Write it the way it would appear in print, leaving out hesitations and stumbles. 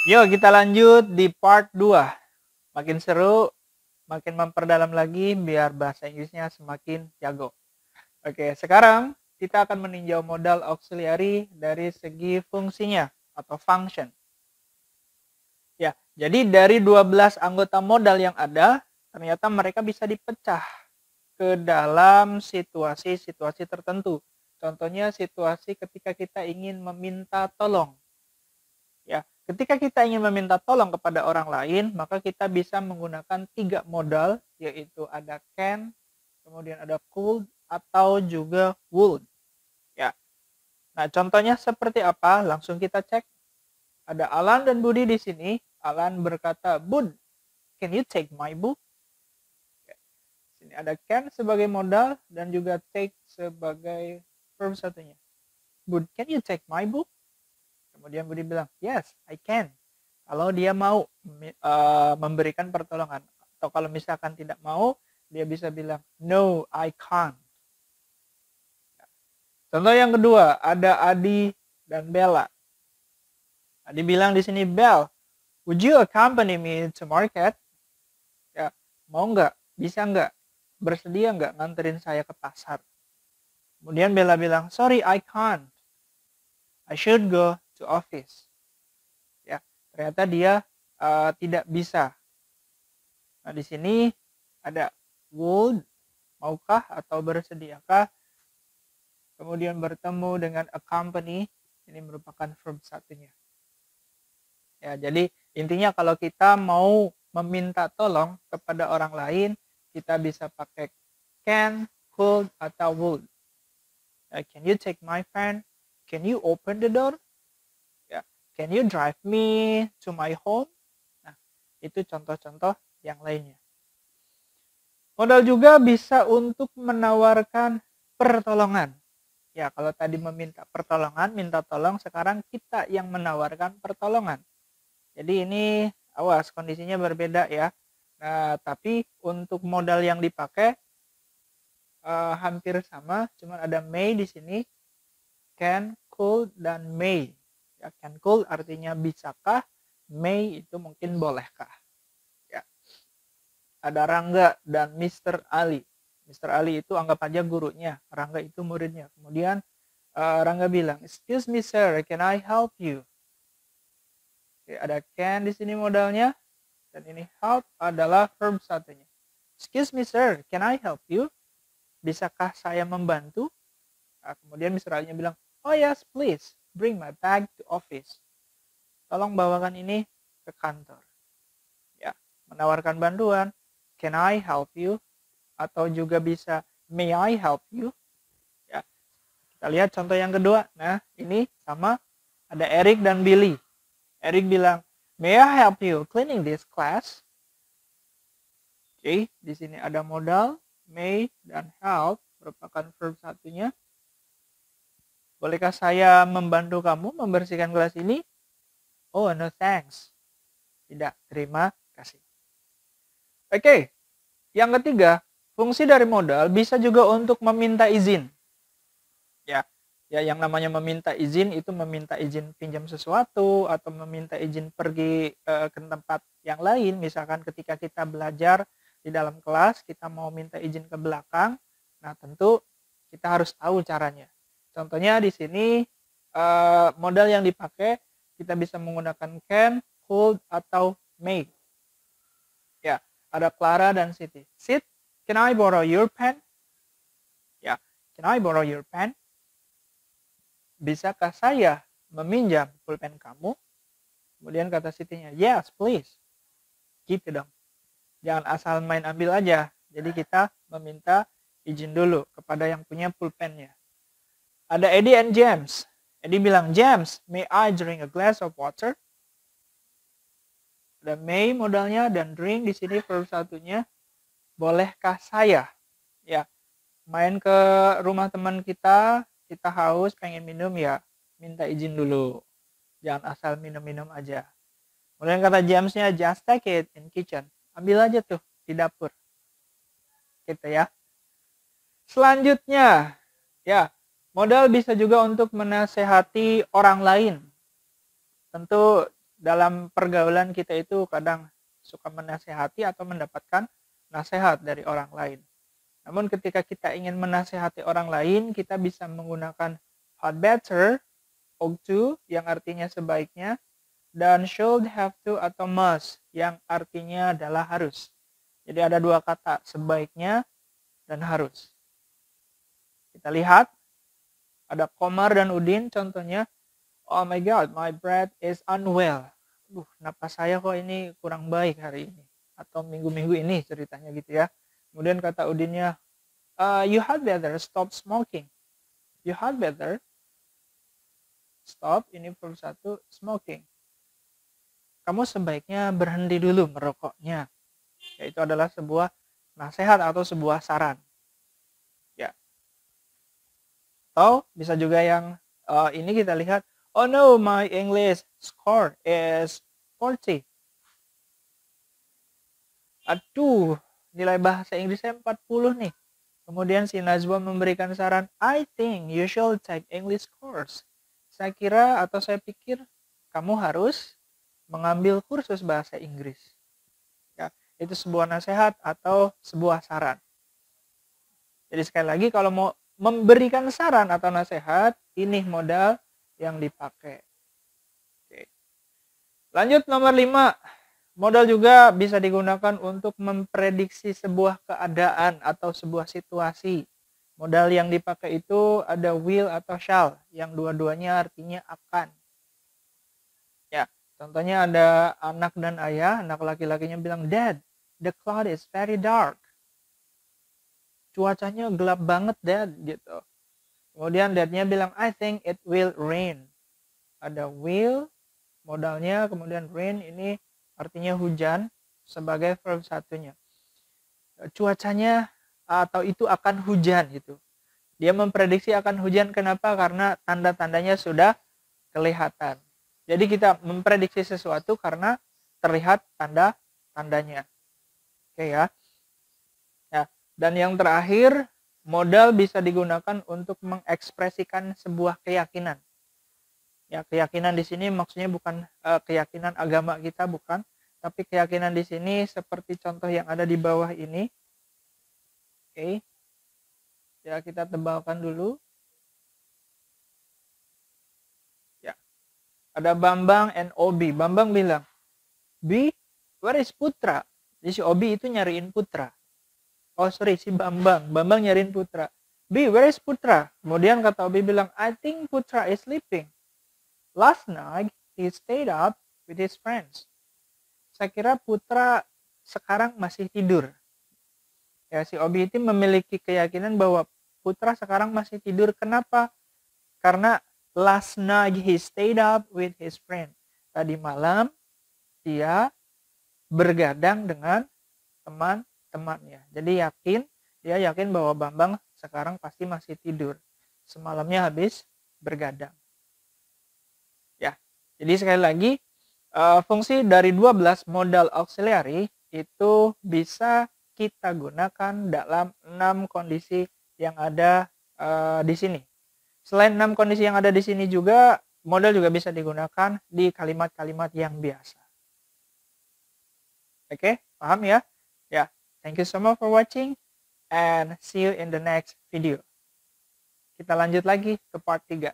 Yuk kita lanjut di part 2. Makin seru, makin memperdalam lagi biar bahasa Inggrisnya semakin jago. Oke, sekarang kita akan meninjau modal auxiliary dari segi fungsinya atau function. Ya, jadi dari 12 anggota modal yang ada, ternyata mereka bisa dipecah ke dalam situasi-situasi tertentu. Contohnya situasi ketika kita ingin meminta tolong. Ya, ketika kita ingin meminta tolong kepada orang lain, maka kita bisa menggunakan 3 modal, yaitu ada can, kemudian ada could, atau juga would. Ya. Nah, contohnya seperti apa? Langsung kita cek. Ada Alan dan Budi di sini. Alan berkata, "Bud, can you take my book?" Ya. Sini ada can sebagai modal dan juga take sebagai verb satunya. "Bud, can you take my book?" Kemudian Budi bilang, "Yes, I can." Kalau dia mau memberikan pertolongan, atau kalau misalkan tidak mau, dia bisa bilang, "No, I can't." Contoh yang kedua, ada Adi dan Bella. Adi bilang di sini, "Bell, would you accompany me to market?" Ya, mau nggak? Bisa nggak? Bersedia nggak nganterin saya ke pasar? Kemudian Bella bilang, "Sorry, I can't. I should go to office." Ya, ternyata dia tidak bisa. Nah, di sini ada would, maukah atau bersediakah, kemudian bertemu dengan accompany, ini merupakan verb satunya. Ya, jadi intinya kalau kita mau meminta tolong kepada orang lain, kita bisa pakai can, could, atau would. Can you take my friend? Can you open the door? Ya, can you drive me to my home? Nah, itu contoh-contoh yang lainnya. Modal juga bisa untuk menawarkan pertolongan. Ya, kalau tadi meminta pertolongan, minta tolong, sekarang kita yang menawarkan pertolongan. Jadi ini awas, kondisinya berbeda ya. Nah, tapi untuk modal yang dipakai hampir sama, cuma ada may di sini, can, could, dan may. Ya, can, could artinya bisakah, may itu mungkin bolehkah. Ya. Ada Rangga dan Mr. Ali. Mr. Ali itu anggap aja gurunya, Rangga itu muridnya. Kemudian Rangga bilang, "Excuse me sir, can I help you?" Oke, ada can di sini modalnya, dan ini help adalah verb satunya. "Excuse me sir, can I help you?" Bisakah saya membantu? Nah, kemudian Mr. Ali-nya bilang, "Oh yes, please, bring my bag to office." Tolong bawakan ini ke kantor. Ya, menawarkan bantuan. Can I help you? Atau juga bisa, may I help you? Ya, kita lihat contoh yang kedua. Nah, ini sama, ada Eric dan Billy. Eric bilang, "May I help you cleaning this class?" Oke, di sini ada modal, may dan help merupakan verb satunya. "Bolehkah saya membantu kamu membersihkan kelas ini?" "Oh, no thanks." Tidak, terima kasih. Oke, yang ketiga, fungsi dari modal bisa juga untuk meminta izin. Ya, ya yang namanya meminta izin itu meminta izin pinjam sesuatu atau meminta izin pergi ke tempat yang lain. Misalkan ketika kita belajar di dalam kelas, kita mau minta izin ke belakang. Nah, tentu kita harus tahu caranya. Contohnya di sini modal yang dipakai kita bisa menggunakan can, could, atau may. Ya, ada Clara dan Siti. "Sid, can I borrow your pen?" Ya, "Can I borrow your pen?" Bisakah saya meminjam pulpen kamu? Kemudian kata Sitinya, "Yes, please." Gitu dong. Jangan asal main ambil aja. Jadi kita meminta izin dulu kepada yang punya pulpennya. Ada Eddie and James. Eddie bilang, "James, may I drink a glass of water?" Ada may modalnya dan drink di sini verb satunya. Bolehkah saya? Ya, main ke rumah teman kita haus, pengen minum ya, minta izin dulu. Jangan asal minum-minum aja. Kemudian kata Jamesnya, "Just take it in kitchen." Ambil aja tuh di dapur. Gitu ya. Selanjutnya, ya, modal bisa juga untuk menasehati orang lain. Tentu dalam pergaulan kita itu kadang suka menasehati atau mendapatkan nasihat dari orang lain. Namun ketika kita ingin menasehati orang lain, kita bisa menggunakan had better, ought to, yang artinya sebaiknya, dan should, have to, atau must, yang artinya adalah harus. Jadi ada dua kata, sebaiknya dan harus. Kita lihat, ada Komar dan Udin contohnya. Oh my God, my breath is unwell. Napas saya kok ini kurang baik hari ini. Atau minggu-minggu ini ceritanya gitu ya. Kemudian kata Udinnya, you had better stop smoking. You had better stop, ini verb 1, smoking. Kamu sebaiknya berhenti dulu merokoknya. Yaitu adalah sebuah nasihat atau sebuah saran. Ya. Atau bisa juga yang ini kita lihat, oh no, my English score is 40. Aduh, nilai bahasa Inggris saya 40 nih. Kemudian si Najwa memberikan saran, I think you should take English course. Saya kira atau saya pikir kamu harus mengambil kursus bahasa Inggris. Ya, itu sebuah nasihat atau sebuah saran. Jadi sekali lagi kalau mau memberikan saran atau nasihat, ini modal yang dipakai. Oke. Lanjut nomor 5. Modal juga bisa digunakan untuk memprediksi sebuah keadaan atau sebuah situasi. Modal yang dipakai itu ada will atau shall, yang dua-duanya artinya akan. Ya, contohnya ada anak dan ayah, anak laki-lakinya bilang, Dad, the cloud is very dark. Cuacanya gelap banget, Dad, gitu. Kemudian dadnya bilang, I think it will rain. Ada will, modalnya, kemudian rain, ini artinya hujan, sebagai verb satunya. Cuacanya atau itu akan hujan gitu. Dia memprediksi akan hujan, kenapa? Karena tanda-tandanya sudah kelihatan. Jadi kita memprediksi sesuatu karena terlihat tanda-tandanya. Oke ya. Ya, dan yang terakhir, modal bisa digunakan untuk mengekspresikan sebuah keyakinan. Ya, keyakinan di sini maksudnya bukan keyakinan agama kita, bukan, tapi keyakinan di sini seperti contoh yang ada di bawah ini. Oke. Ya, kita tebalkan dulu. Ya. Ada Bambang and Obi. Bambang bilang, "Bi, where is Putra?" Jadi si Obi itu nyariin Putra. Oh sorry, si Bambang. Bambang nyariin Putra. Bi, where is Putra? Kemudian kata Obi bilang, I think Putra is sleeping. Last night, he stayed up with his friends. Saya kira Putra sekarang masih tidur. Ya, si Obi itu memiliki keyakinan bahwa Putra sekarang masih tidur. Kenapa? Karena last night he stayed up with his friend. Tadi malam dia bergadang dengan teman-temannya. Jadi dia yakin bahwa Bambang sekarang pasti masih tidur. Semalamnya habis bergadang. Ya. Jadi sekali lagi fungsi dari 12 modal auxiliary itu bisa kita gunakan dalam 6 kondisi yang ada di sini. Selain 6 kondisi yang ada di sini juga, modal juga bisa digunakan di kalimat-kalimat yang biasa. Oke, paham ya? Ya, thank you so much for watching and see you in the next video. Kita lanjut lagi ke part 3.